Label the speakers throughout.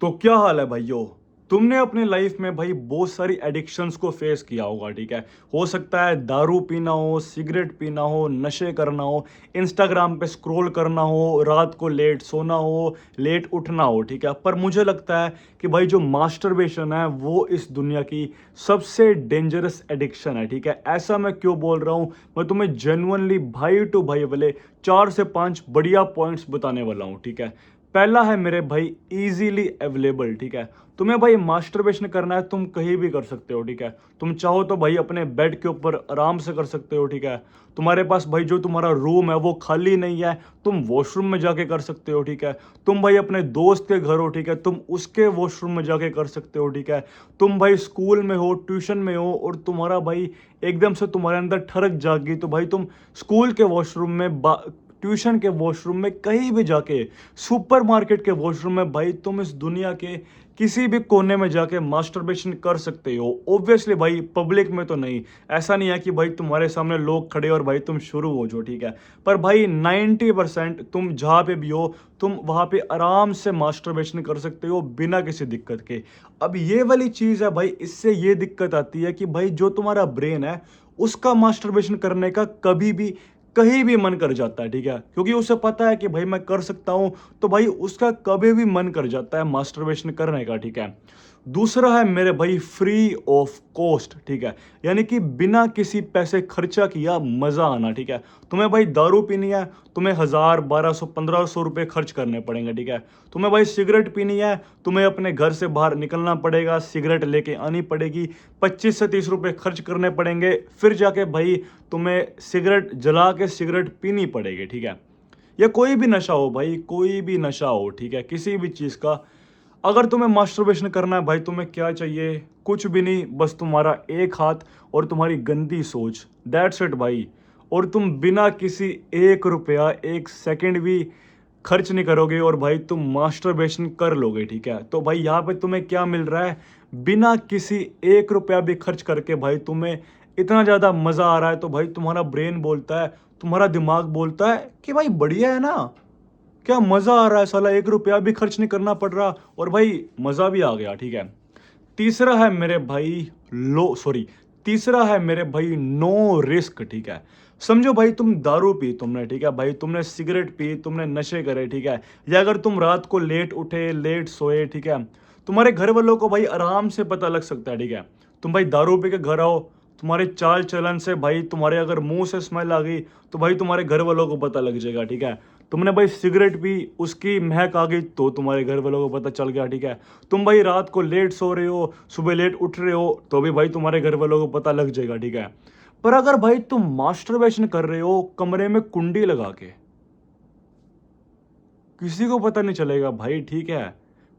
Speaker 1: तो क्या हाल है भाइयों। तुमने अपने लाइफ में भाई बहुत सारी एडिक्शंस को फेस किया होगा, ठीक है। हो सकता है दारू पीना हो, सिगरेट पीना हो, नशे करना हो, इंस्टाग्राम पे स्क्रॉल करना हो, रात को लेट सोना हो, लेट उठना हो, ठीक है। पर मुझे लगता है कि भाई जो मास्टरबेशन है वो इस दुनिया की सबसे डेंजरस एडिक्शन है, ठीक है। ऐसा मैं क्यों बोल रहा हूँ, मैं तुम्हें जेन्युइनली भाई टू भाई वाले 4 से 5 बढ़िया पॉइंट्स बताने वाला हूँ, ठीक है। पहला है मेरे भाई इजीली अवेलेबल, ठीक है। तुम्हें भाई मास्टरबेशन करना है, तुम कहीं भी कर सकते हो, ठीक है। तुम चाहो तो भाई अपने बेड के ऊपर आराम से कर सकते हो, ठीक है। तुम्हारे पास भाई जो तुम्हारा रूम है वो खाली नहीं है, तुम वॉशरूम में जाके कर सकते हो, ठीक है। तुम भाई अपने दोस्त के घर हो, ठीक है, तुम उसके वॉशरूम में जाके कर सकते हो, ठीक है। तुम भाई स्कूल में हो, ट्यूशन में हो और तुम्हारा भाई एकदम से तुम्हारे अंदर ठरक जाग गई, तो भाई तुम स्कूल के वॉशरूम में, ट्यूशन के वॉशरूम में, कहीं भी जाके, सुपरमार्केट के वॉशरूम में, भाई तुम इस दुनिया के किसी भी कोने में जाके मास्टरबेशन कर सकते हो। ऑब्वियसली भाई पब्लिक में तो नहीं, ऐसा नहीं है कि भाई तुम्हारे सामने लोग खड़े और भाई तुम शुरू हो जो, ठीक है। पर भाई 90% तुम जहाँ पे भी हो, तुम वहाँ पे आराम से मास्टरबेशन कर सकते हो बिना किसी दिक्कत के। अब ये वाली चीज़ है भाई, इससे ये दिक्कत आती है कि भाई जो तुम्हारा ब्रेन है उसका मास्टरबेशन करने का कभी भी कहीं भी मन कर जाता है, ठीक है। क्योंकि उसे पता है कि भाई मैं कर सकता हूं, तो भाई उसका कभी भी मन कर जाता है मास्टरबेशन करने का, ठीक है। दूसरा है मेरे भाई फ्री ऑफ कॉस्ट, ठीक है। यानी कि बिना किसी पैसे खर्चा किया मजा आना, ठीक है। तुम्हें भाई दारू पीनी है, तुम्हें 1000, 1200, 1500 रुपए खर्च करने पड़ेंगे, ठीक है। तुम्हें भाई सिगरेट पीनी है, तुम्हें अपने घर से बाहर निकलना पड़ेगा, सिगरेट लेके आनी पड़ेगी, 25 से 30 रुपए खर्च करने पड़ेंगे, फिर जाके भाई तुम्हें सिगरेट जला के सिगरेट पीनी पड़ेगी, ठीक है। या कोई भी नशा हो भाई, कोई भी नशा हो, ठीक है, किसी भी चीज़ का। अगर तुम्हें मास्टरबेशन करना है भाई, तुम्हें क्या चाहिए? कुछ भी नहीं, बस तुम्हारा एक हाथ और तुम्हारी गंदी सोच, दैट्स इट भाई। और तुम बिना किसी 1 रुपया 1 सेकंड भी खर्च नहीं करोगे और भाई तुम मास्टरबेशन कर लोगे, ठीक है। तो भाई यहाँ पे तुम्हें क्या मिल रहा है? बिना किसी 1 रुपया भी खर्च करके भाई तुम्हें इतना ज़्यादा मज़ा आ रहा है, तो भाई तुम्हारा ब्रेन बोलता है, तुम्हारा दिमाग बोलता है कि भाई बढ़िया है ना, क्या मज़ा आ रहा है, साला 1 रुपया भी खर्च नहीं करना पड़ रहा और भाई मज़ा भी आ गया, ठीक है। तीसरा है मेरे भाई लो सॉरी तीसरा है मेरे भाई नो रिस्क, ठीक है। समझो भाई तुम दारू पी तुमने, ठीक है, भाई तुमने सिगरेट पी, तुमने नशे करे, ठीक है। या अगर तुम रात को लेट उठे, लेट सोए, ठीक है, तुम्हारे घर वालों को भाई आराम से पता लग सकता है, ठीक है। तुम भाई दारू पी के घर आओ, तुम्हारे चाल चलन से भाई, तुम्हारे अगर मुंह से स्मेल आ गई तो भाई तुम्हारे घर वालों को पता लग जाएगा, ठीक है। तुमने भाई सिगरेट पी, उसकी महक आ गई तो तुम्हारे घर वालों को पता चल गया, ठीक है। तुम भाई रात को लेट सो रहे हो, सुबह लेट उठ रहे हो, तो भी भाई तुम्हारे घर वालों को पता लग जाएगा, ठीक है। पर अगर भाई तुम मास्टरबेशन कर रहे हो कमरे में कुंडी लगा के, किसी को पता नहीं चलेगा भाई, ठीक है।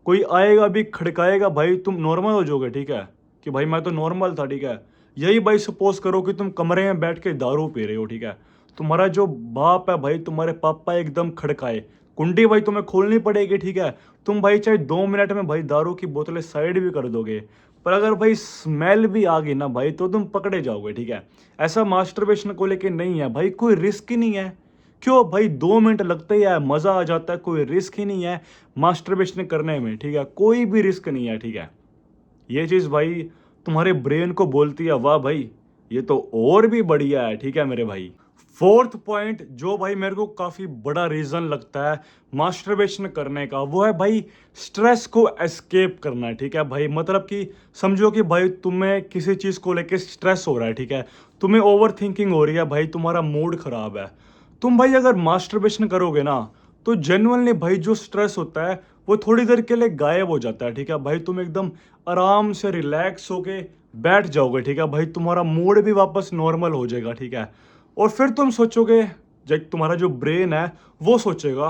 Speaker 1: कोई आएगा भी खड़काएगा, भाई तुम नॉर्मल हो जाओगे, ठीक है, कि भाई मैं तो नॉर्मल था, ठीक है। यही भाई सपोज करो कि तुम कमरे में बैठ के दारू पी रहे हो, ठीक है। तुम्हारा जो बाप है भाई, तुम्हारे पापा एकदम खड़काए, कुंडी भाई तुम्हें खोलनी पड़ेगी, ठीक है। तुम भाई चाहे 2 मिनट में भाई दारू की बोतलें साइड भी कर दोगे, पर अगर भाई स्मेल भी आ गई ना भाई तो तुम पकड़े जाओगे, ठीक है। ऐसा मास्टरबेशन को लेके नहीं है भाई, कोई रिस्क ही नहीं है। क्यों भाई, 2 मिनट लगते ही है, मजा आ जाता है, कोई रिस्क ही नहीं है मास्टरबेशन करने में, ठीक है। कोई भी रिस्क नहीं है, ठीक है। ये चीज भाई तुम्हारे ब्रेन को बोलती है वाह भाई, ये तो और भी बढ़िया है, ठीक है मेरे भाई। फोर्थ पॉइंट जो भाई मेरे को काफी बड़ा रीजन लगता है मास्टरबेशन करने का, वो है भाई स्ट्रेस को एस्केप करना है, ठीक है भाई। मतलब कि समझो कि भाई तुम्हें किसी चीज को लेके स्ट्रेस हो रहा है, ठीक है। तुम्हें ओवर थिंकिंग हो रही है भाई, तुम्हारा मूड खराब है। तुम भाई अगर मास्टरबेशन करोगे ना, तो जेन्युइनली भाई जो स्ट्रेस होता है वो थोड़ी देर के लिए गायब हो जाता है, ठीक है भाई। तुम एकदम आराम से रिलैक्स होके बैठ जाओगे, ठीक है भाई। तुम्हारा मूड भी वापस नॉर्मल हो जाएगा, ठीक है। और फिर तुम सोचोगे, जब तुम्हारा जो ब्रेन है वो सोचेगा,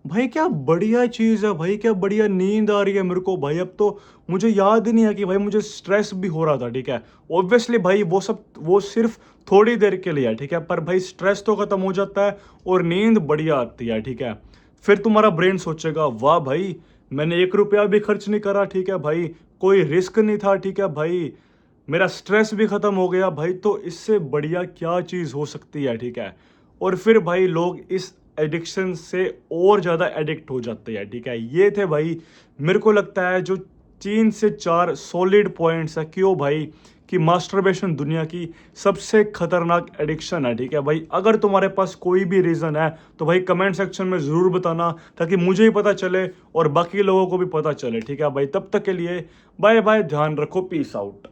Speaker 1: भाई क्या बढ़िया चीज़ है भाई, क्या बढ़िया नींद आ रही है मेरे को भाई। अब तो मुझे याद ही नहीं है कि भाई मुझे स्ट्रेस भी हो रहा था, ठीक है। ऑब्वियसली भाई वो सिर्फ थोड़ी देर के लिए है, ठीक है। पर भाई स्ट्रेस तो खत्म हो जाता है और नींद बढ़िया आती है, ठीक है। फिर तुम्हारा ब्रेन सोचेगा वाह भाई, मैंने 1 रुपया भी खर्च नहीं करा, ठीक है भाई, कोई रिस्क नहीं था, ठीक है भाई, मेरा स्ट्रेस भी खत्म हो गया भाई, तो इससे बढ़िया क्या चीज़ हो सकती है, ठीक है। और फिर भाई लोग इस एडिक्शन से और ज़्यादा एडिक्ट हो जाते हैं, ठीक है। ये थे भाई मेरे को लगता है जो 3 से 4 सॉलिड पॉइंट्स है क्यों भाई कि मास्टरबेशन दुनिया की सबसे खतरनाक एडिक्शन है, ठीक है भाई। अगर तुम्हारे पास कोई भी रीज़न है तो भाई कमेंट सेक्शन में ज़रूर बताना, ताकि मुझे ही पता चले और बाकी लोगों को भी पता चले, ठीक है भाई। तब तक के लिए बाय बाय, ध्यान रखो, पीस आउट।